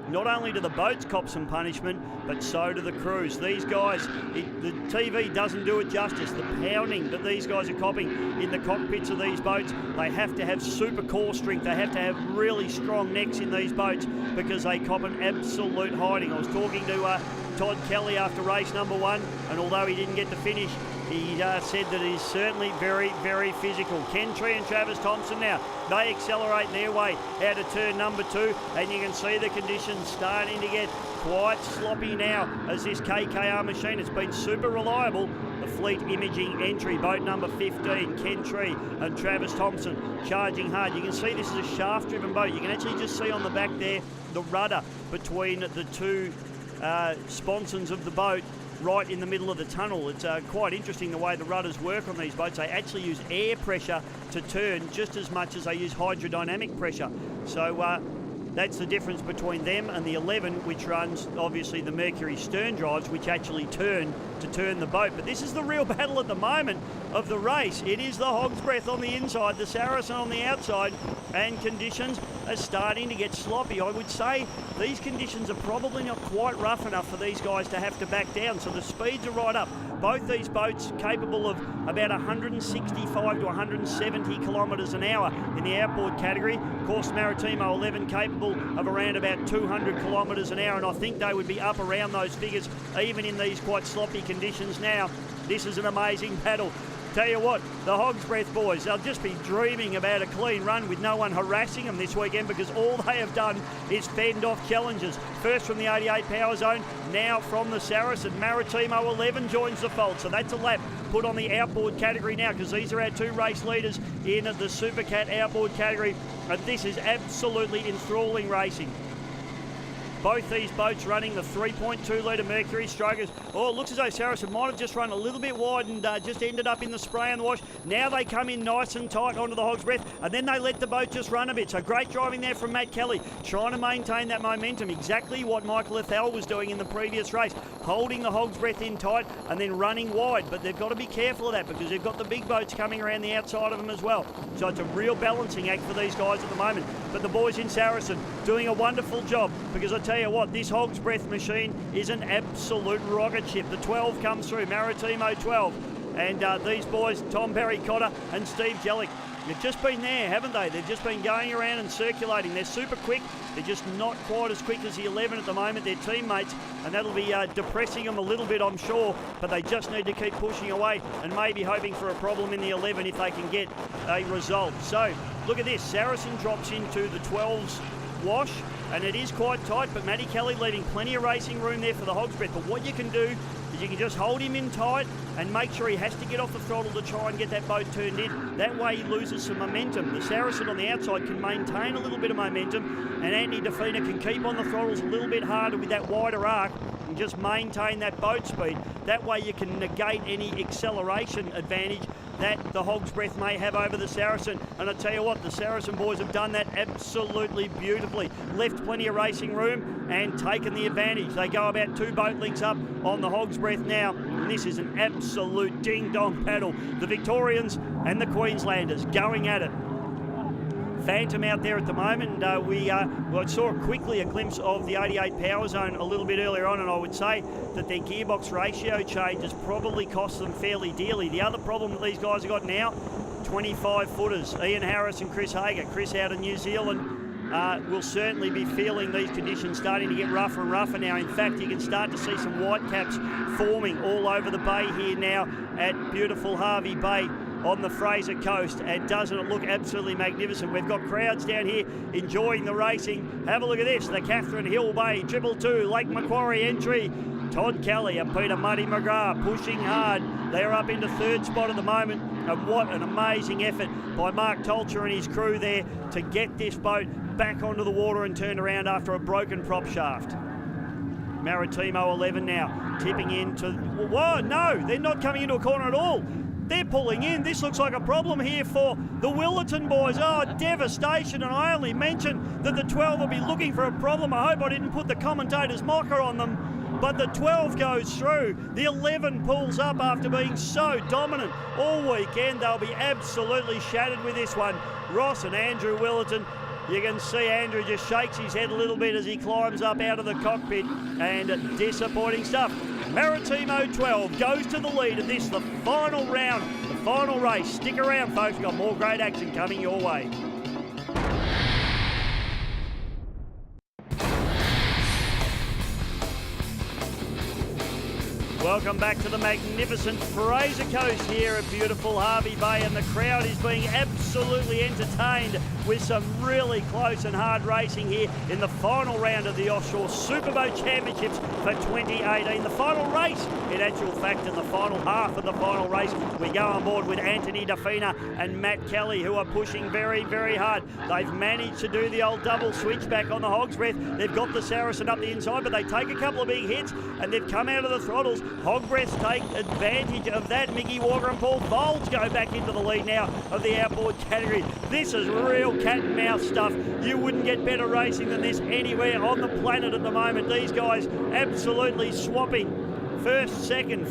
not only do the boats cop some punishment, but so do the crews. These guys, the TV doesn't do it justice. The pounding that these guys are copping in the cockpits of these boats, they have to have super core strength. They have to have really strong necks in these boats because they cop an absolute hiding. I was talking to Todd Kelly after race number 1, and although he didn't get to finish, he said that he's certainly very, very physical. Ken Tree and Travis Thompson now, they accelerate their way out of turn number 2, and you can see the conditions starting to get quite sloppy now as this KKR machine has been super reliable. The Fleet Imaging entry, boat number 15, Ken Tree and Travis Thompson charging hard. You can see this is a shaft-driven boat. You can actually just see on the back there the rudder between the two sponsons of the boat right in the middle of the tunnel. It's quite interesting the way the rudders work on these boats. They actually use air pressure to turn just as much as they use hydrodynamic pressure. So That's the difference between them and the 11, which runs obviously the Mercury stern drives, which actually turn to turn the boat. But this is the real battle at the moment of the race. It is the Hog's Breath on the inside, the Saracen on the outside, and conditions are starting to get sloppy. I would say these conditions are probably not quite rough enough for these guys to have to back down, so the speeds are right up. Both these boats capable of about 165 to 170 kilometres an hour in the outboard category. Of course, Maritimo 11 capable of around about 200 kilometres an hour, and I think they would be up around those figures even in these quite sloppy conditions now. This is an amazing battle. Tell you what, the Hog's Breath boys, they'll just be dreaming about a clean run with no one harassing them this weekend, because all they have done is fend off challenges. First from the 88 power zone, now from the Saracen. Maritimo 11 joins the fold, so that's a lap put on the outboard category now, because these are our two race leaders in the Supercat outboard category, and this is absolutely enthralling racing. Both these boats running the 3.2 litre Mercury strokers. Oh, it looks as though Saracen might have just run a little bit wide and just ended up in the spray and the wash. Now they come in nice and tight onto the Hog's Breath, and then they let the boat just run a bit. So great driving there from Matt Kelly, trying to maintain that momentum. Exactly what Michael Ethel was doing in the previous race, holding the Hog's Breath in tight and then running wide. But they've got to be careful of that, because they've got the big boats coming around the outside of them as well. So it's a real balancing act for these guys at the moment. But the boys in Saracen doing a wonderful job, because I tell you what, this Hog's Breath machine is an absolute rocket ship. The 12 comes through, Maritimo 12. And these boys, Tom Perry Cotter and Steve Jellick, they've just been there, haven't they? They've just been going around and circulating. They're super quick. They're just not quite as quick as the 11 at the moment, their teammates, and that'll be depressing them a little bit, I'm sure, but they just need to keep pushing away and maybe hoping for a problem in the 11 if they can get a result. So, look at this. Saracen drops into the 12's wash, and it is quite tight, but Matty Kelly leaving plenty of racing room there for the Hog's Breath. But what you can do is you can just hold him in tight and make sure he has to get off the throttle to try and get that boat turned in. That way he loses some momentum. The Saracen on the outside can maintain a little bit of momentum, and Anthony Defina can keep on the throttles a little bit harder with that wider arc and just maintain that boat speed. That way you can negate any acceleration advantage that the Hog's Breath may have over the Saracen. And I tell you what, the Saracen boys have done that absolutely beautifully. Left plenty of racing room and taken the advantage. They go about 2 boat lengths up on the Hog's Breath now, and this is an absolute ding-dong battle. The Victorians and the Queenslanders going at it. Phantom out there at the moment, and we saw quickly a glimpse of the 88 power zone a little bit earlier on, and I would say that their gearbox ratio change has probably cost them fairly dearly. The other problem that these guys have got now, 25 footers, Ian Harris and Chris Hager. Chris out of New Zealand will certainly be feeling these conditions starting to get rougher and rougher now. In fact, you can start to see some white caps forming all over the bay here now at beautiful Hervey Bay on the Fraser coast, and doesn't it look absolutely magnificent? We've got crowds down here enjoying the racing. Have a look at this, the Catherine Hill Bay 222 Lake Macquarie entry. Todd Kelly and Peter Muddy McGrath pushing hard. They're up into 3rd spot at the moment, and what an amazing effort by Mark Tolcher and his crew there to get this boat back onto the water and turned around after a broken prop shaft. Maritimo 11 now tipping into, whoa, no, they're not coming into a corner at all. They're pulling in. This looks like a problem here for the Willerton boys. Oh, devastation. And I only mentioned that the 12 will be looking for a problem. I hope I didn't put the commentator's mocker on them. But the 12 goes through. The 11 pulls up after being so dominant all weekend. They'll be absolutely shattered with this one. Ross and Andrew Willerton. You can see Andrew just shakes his head a little bit as he climbs up out of the cockpit, and disappointing stuff. Maritimo 12 goes to the lead, and this is the final round, the final race. Stick around, folks. Got more great action coming your way. Welcome back to the magnificent Fraser coast here at beautiful Hervey Bay, and the crowd is being absolutely entertained with some really close and hard racing here in the final round of the Offshore Superboat Championships for 2018. The final race, in actual fact, in the final half of the final race, we go on board with Anthony Defina and Matt Kelly, who are pushing very, very hard. They've managed to do the old double switchback on the Hog's Breath. They've got the Saracen up the inside, but they take a couple of big hits, and they've come out of the throttles. Hog Breaths take advantage of that. Mickey Walker and Paul Folds go back into the lead now of the outboard category. This is real cat and mouse stuff. You wouldn't get better racing than this anywhere on the planet at the moment. These guys absolutely swapping. First, second.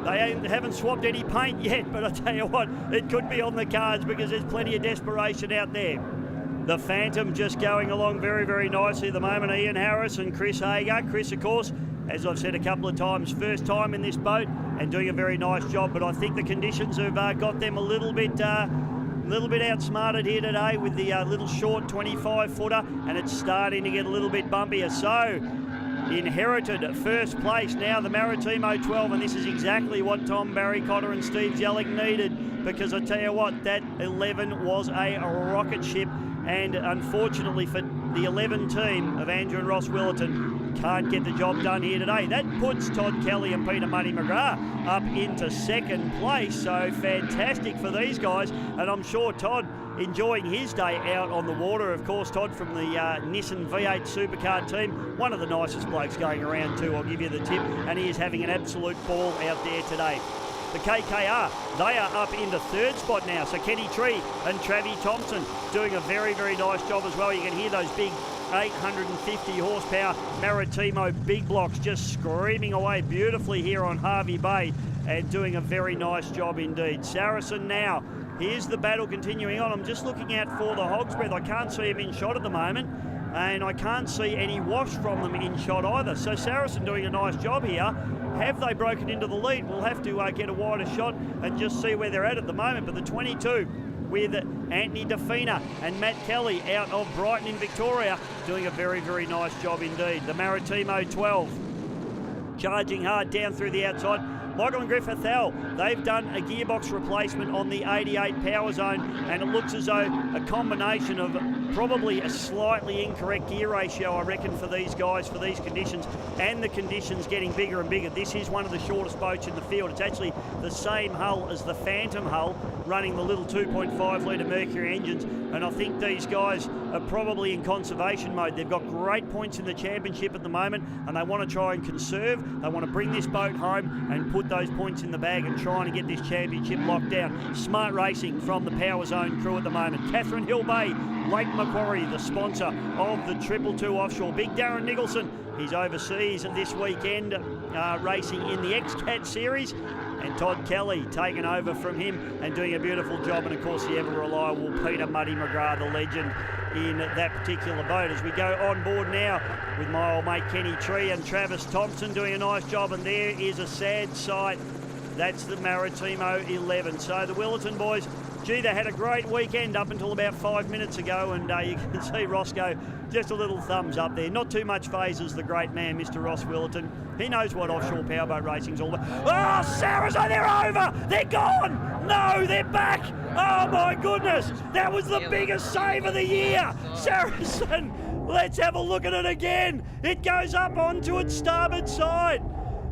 They haven't swapped any paint yet, but I tell you what, it could be on the cards because there's plenty of desperation out there. The Phantom just going along very, very nicely at the moment. Ian Harris and Chris Hager. Chris, of course, as I've said a couple of times, first time in this boat and doing a very nice job, but I think the conditions have got them a little bit outsmarted here today with the little short 25-footer, and it's starting to get a little bit bumpier. So, inherited first place now, the Maritimo 12, and this is exactly what Tom Barry Cotter and Steve Zellick needed, because I tell you what, that 11 was a rocket ship, and unfortunately for the 11 team of Andrew and Ross Willerton, can't get the job done here today. That puts Todd Kelly and Peter Muddy McGrath up into second place, so fantastic for these guys, and I'm sure Todd enjoying his day out on the water. Of course, Todd from the Nissan V8 Supercar team, one of the nicest blokes going around too, I'll give you the tip, and he is having an absolute ball out there today. The KKR, they are up into third spot now, so Kenny Tree and Travis Thompson doing a very, very nice job as well. You can hear those big 850 horsepower Maritimo big blocks just screaming away beautifully here on Hervey Bay and doing a very nice job indeed. Saracen now, here's the battle continuing on. I'm just looking out for the Hog's Breath. I can't see him in shot at the moment, and I can't see any wash from them in shot either. So Saracen doing a nice job here. Have they broken into the lead? We'll have to get a wider shot and just see where they're at the moment. But the 22 with Anthony DeFina and Matt Kelly out of Brighton in Victoria doing a very, very nice job indeed. The Maritimo 12 charging hard down through the outside. Michael and Griffith Hell, they've done a gearbox replacement on the 88 power zone, and it looks as though a combination of probably a slightly incorrect gear ratio, I reckon, for these guys, for these conditions, and the conditions getting bigger and bigger. This is one of the shortest boats in the field. It's actually the same hull as the Phantom hull, running the little 2.5 litre Mercury engines, and I think these guys are probably in conservation mode. They've got great points in the championship at the moment, and they want to try and conserve. They want to bring this boat home and put those points in the bag and trying to get this championship locked down. Smart racing from the Power Zone crew at the moment. Catherine Hill Bay, Lake Macquarie, the sponsor of the 222 Offshore. Big Darren Nicholson, he's overseas this weekend racing in the XCAT series. And Todd Kelly taking over from him and doing a beautiful job. And of course the ever reliable Peter Muddy McGrath, the legend in that particular boat. As we go on board now with my old mate Kenny Tree and Travis Thompson doing a nice job. And there is a sad sight. That's the Maritimo 11. So the Willerton boys, gee, they had a great weekend up until about 5 minutes ago, and you can see Roscoe, just a little thumbs up there. Not too much phases, the great man, Mr. Ross Willerton. He knows what offshore powerboat racing's all about. Oh, Saracen, they're over! They're gone! No, they're back! Oh my goodness! That was the biggest save of the year! Saracen, let's have a look at it again. It goes up onto its starboard side,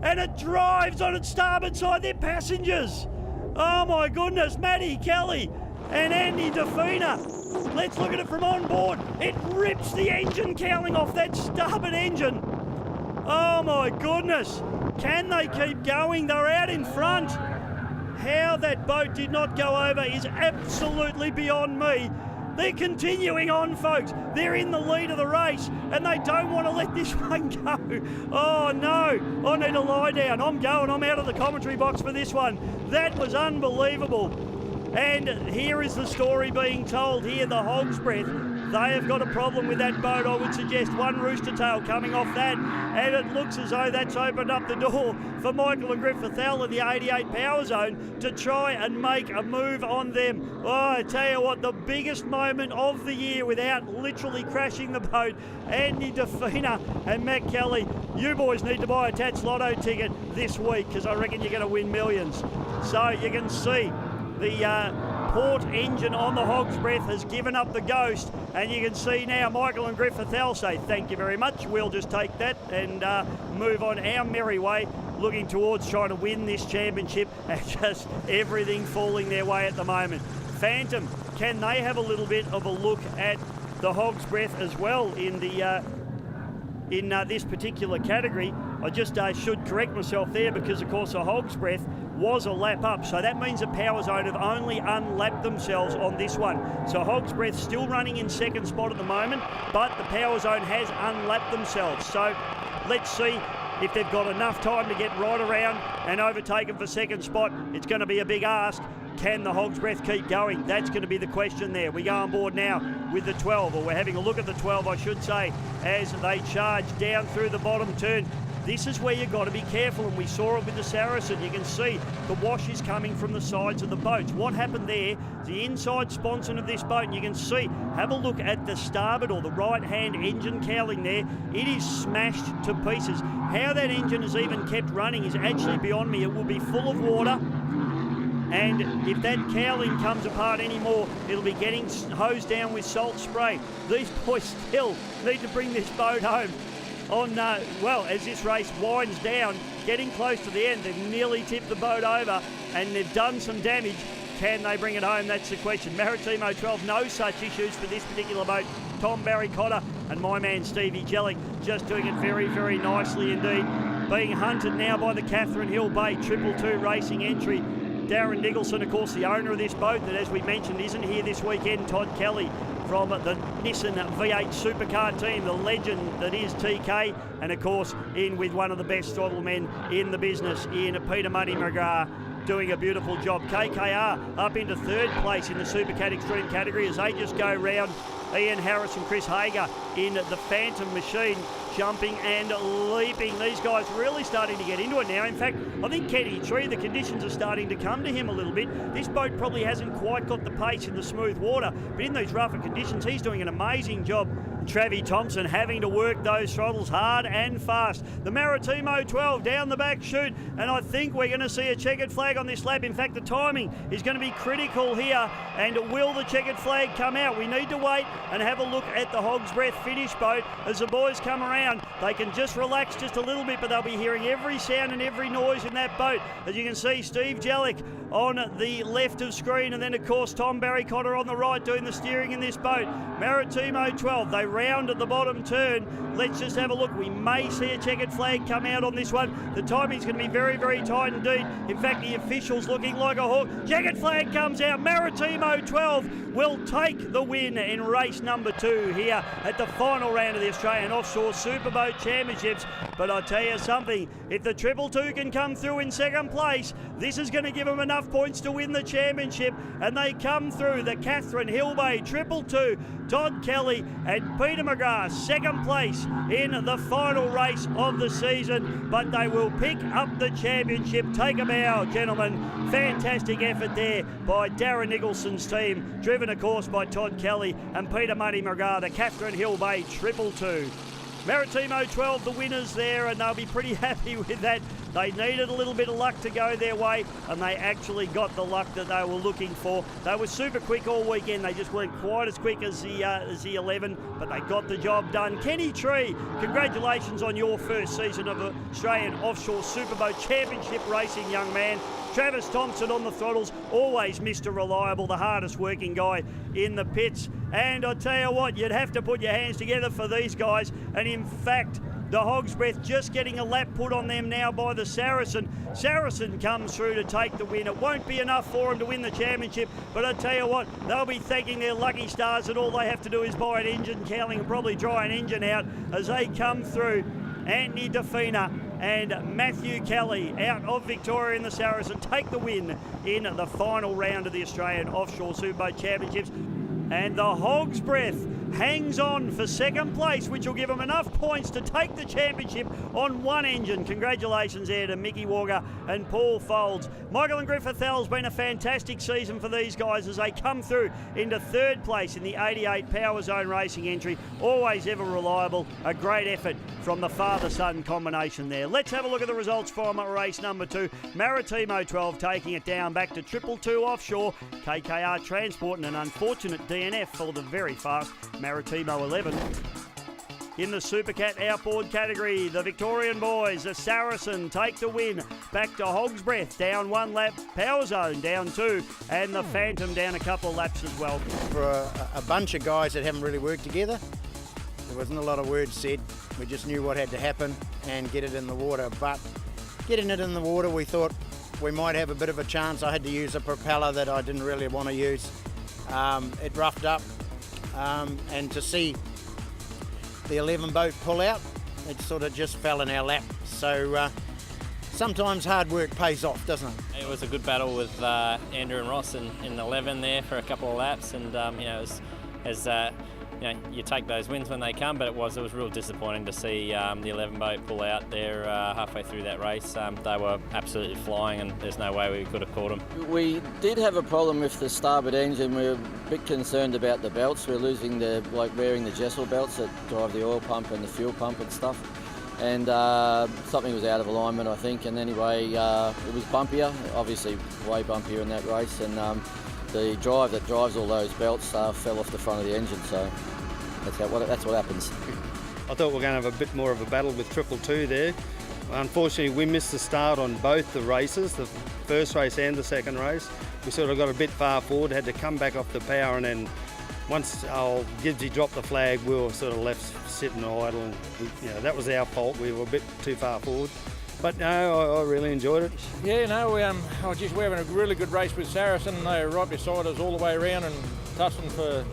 and it drives on its starboard side. They're passengers. Oh my goodness, Matty Kelly and Andy DeFina. Let's look at it from on board. It rips the engine cowling off that starboard engine. Oh my goodness. Can they keep going? They're out in front. How that boat did not go over is absolutely beyond me. They're continuing on, folks. They're in the lead of the race, and they don't want to let this one go. Oh, no. I need to lie down. I'm going. I'm out of the commentary box for this one. That was unbelievable. And here is the story being told here, the Hog's Breath. They have got a problem with that boat. I would suggest one rooster tail coming off that, and it looks as though that's opened up the door for Michael and Griffith Hell in the 88 power zone to try and make a move on them. Oh, I tell you what, the biggest moment of the year without literally crashing the boat. Andy DeFina and Matt Kelly, you boys need to buy a Tats Lotto ticket this week, because I reckon you're going to win millions. So you can see the port engine on the Hog's Breath has given up the ghost, and you can see now Michael and Griffith Hell say thank you very much, we'll just take that and move on our merry way, looking towards trying to win this championship, and just everything falling their way at the moment. Phantom, can they have a little bit of a look at the Hog's Breath as well in the in this particular category? I just should correct myself there because, of course, the Hog's Breath was a lap up. So that means the Power Zone have only unlapped themselves on this one. So Hog's Breath still running in second spot at the moment, but the Power Zone has unlapped themselves. So let's see if they've got enough time to get right around and overtake them for second spot. It's going to be a big ask. Can the Hog's Breath keep going? That's going to be the question there. We go on board now with the 12, or we're having a look at the 12, I should say, as they charge down through the bottom turn. This is where you've got to be careful, and we saw it with the Saracen. You can see the wash is coming from the sides of the boats. What happened there, the inside sponson of this boat, and you can see, have a look at the starboard or the right-hand engine cowling there. It is smashed to pieces. How that engine is even kept running is actually beyond me. It will be full of water, and if that cowling comes apart anymore, it'll be getting hosed down with salt spray. These boys still need to bring this boat home. As this race winds down, getting close to the end, they've nearly tipped the boat over and they've done some damage. Can they bring it home? That's the question. Maritimo 12, no such issues for this particular boat. Tom Barry Cotter and my man Stevie Jellick just doing it very, very nicely indeed. Being hunted now by the Catherine Hill Bay 222 racing entry. Darren Nicholson, of course, the owner of this boat that, as we mentioned, isn't here this weekend. Todd Kelly from the Nissan V8 Supercar team, the legend that is TK, and of course in with one of the best throttle men in the business in Peter Muddy McGrath, doing a beautiful job. KKR up into third place in the Supercat Extreme category as they just go round Ian Harris and Chris Hager in the Phantom machine, jumping and leaping. These guys really starting to get into it now. In fact, I think Kenny Tree, the conditions are starting to come to him a little bit. This boat probably hasn't quite got the pace in the smooth water, but in these rougher conditions, he's doing an amazing job. Travie Thompson having to work those throttles hard and fast. The Maritimo 12 down the back chute, and I think we're going to see a checkered flag on this lap. In fact, the timing is going to be critical here, and will the checkered flag come out? We need to wait and have a look at the Hog's Breath finish boat as the boys come around. They can just relax just a little bit, but they'll be hearing every sound and every noise in that boat. As you can see, Steve Jellick on the left of screen, and then of course Tom Barry Cotter on the right doing the steering in this boat. Maritimo 12, they round at the bottom turn. Let's just have a look. We may see a checkered flag come out on this one. The timing's going to be very, very tight indeed. In fact, the official's looking like a hawk. Checkered flag comes out. Maritimo 12 will take the win in race number 2 here at the final round of the Australian Offshore Superboat Championships. But I tell you something, if the 222 can come through in second place, this is going to give them enough points to win the championship. And they come through the Catherine Hill Bay 222, Todd Kelly and Peter McGrath, second place in the final race of the season. But they will pick up the championship. Take a bow, gentlemen. Fantastic effort there by Darren Nicholson's team, driven of course by Todd Kelly and Peter Muddy McGrath, the Catherine Hill Bay 222. Maritimo 12, the winners there, and they'll be pretty happy with that. They needed a little bit of luck to go their way, and they actually got the luck that they were looking for. They were super quick all weekend. They just weren't quite as quick as the 11, but they got the job done. Kenny Tree, congratulations on your first season of the Australian Offshore Superboat Championship racing, young man. Travis Thompson on the throttles, always Mr. Reliable, the hardest working guy in the pits. And I tell you what, you'd have to put your hands together for these guys. And in fact, the Hog's Breath just getting a lap put on them now by the Saracen. Saracen comes through to take the win. It won't be enough for them to win the championship, but I tell you what, they'll be thanking their lucky stars that all they have to do is buy an engine cowling and probably dry an engine out as they come through. Anthony Defina and Matthew Kelly out of Victoria in the Saracen take the win in the final round of the Australian Offshore Superboat Championships. And the Hog's Breath hangs on for second place, which will give them enough points to take the championship on one engine. Congratulations there to Mickey Walker and Paul Folds. Michael and Griffith Hell's been a fantastic season for these guys as they come through into third place in the 88 Power Zone racing entry. Always ever reliable. A great effort from the father-son combination there. Let's have a look at the results from race number 2. Maritimo 12 taking it down back to 222 Offshore. KKR Transport and an unfortunate DNF for the very fast Maritimo 11. In the Supercat outboard category, the Victorian boys, the Saracen, take the win. Back to Hog's Breath, down 1 lap. Power Zone down 2, and the Phantom down a couple of laps as well. For a bunch of guys that haven't really worked together, There wasn't a lot of words said. We just knew what had to happen and get it in the water. But getting it in the water, we thought we might have a bit of a chance. I had to use a propeller that I didn't really want to use. It roughed up, and to see the 11 boat pull out, it sort of just fell in our lap. So sometimes hard work pays off, doesn't it? It was a good battle with Andrew and Ross in 11 there for a couple of laps, and you take those wins when they come, but it was real disappointing to see the 11 boat pull out there halfway through that race. They were absolutely flying, and there's no way we could have caught them. We did have a problem with the starboard engine. We were a bit concerned about the belts. We're losing wearing the Jessel belts that drive the oil pump and the fuel pump and stuff. And something was out of alignment, I think. And anyway, it was bumpier, obviously way bumpier in that race. And the drive that drives all those belts fell off the front of the engine, so that's what happens. I thought we were going to have a bit more of a battle with 222 there. Unfortunately, we missed the start on both the races, the first race and the second race. We sort of got a bit far forward, had to come back off the power, and then once old Gibbsy dropped the flag, we were sort of left sitting idle. And that was our fault. We were a bit too far forward. But no, I really enjoyed it. Yeah, no, we're having a really good race with Saracen. They were right beside us all the way around and tussling for,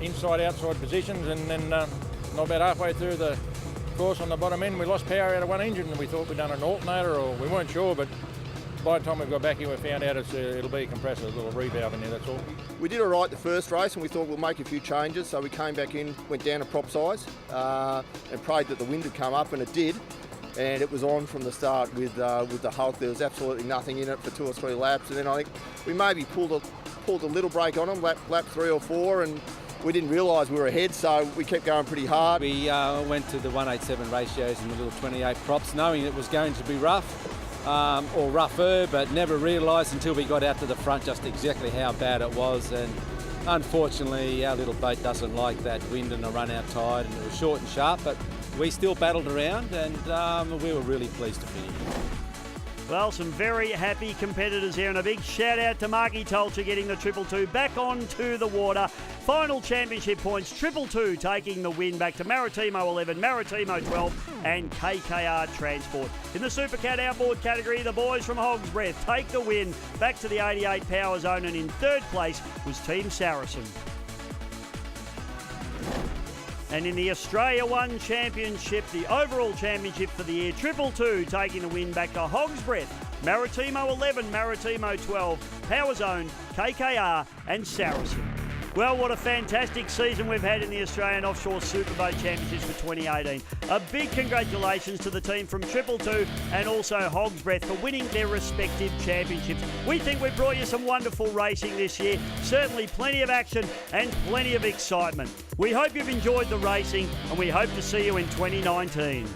inside, outside positions. And then not about halfway through the course on the bottom end, we lost power out of one engine, and we thought we'd done an alternator, or we weren't sure, but by the time we got back here, we found out it'll be a compressor, a little revalve in there, that's all. We did all right the first race, and we thought we'll make a few changes, so we came back in, went down to prop size, and prayed that the wind would come up, and it did. And it was on from the start with the Hulk. There was absolutely nothing in it for 2 or 3 laps, and then I think we maybe pulled a little brake on them, lap 3 or 4, and we didn't realise we were ahead, so we kept going pretty hard. We went to the 187 ratios and the little 28 props, knowing it was going to be rough or rougher, but never realised until we got out to the front just exactly how bad it was. And unfortunately, our little boat doesn't like that wind and a run-out tide, and it was short and sharp, but we still battled around, and we were really pleased to finish. Well, some very happy competitors here, and a big shout out to Marky Tolcher getting the 222 back onto the water. Final championship points, 222 taking the win back to Maritimo 11, Maritimo 12 and KKR Transport. In the Supercat outboard category, the boys from Hog's Breath take the win back to the 88 power zone, and in third place was Team Saracen. And in the Australia One Championship, the overall championship for the year, 222 taking the win back to Hog's Breath, Maritimo 11, Maritimo 12, Power Zone, KKR and Saracen. Well, what a fantastic season we've had in the Australian Offshore Superboat Championships for 2018. A big congratulations to the team from 222 and also Hog's Breath for winning their respective championships. We think we've brought you some wonderful racing this year. Certainly plenty of action and plenty of excitement. We hope you've enjoyed the racing, and we hope to see you in 2019.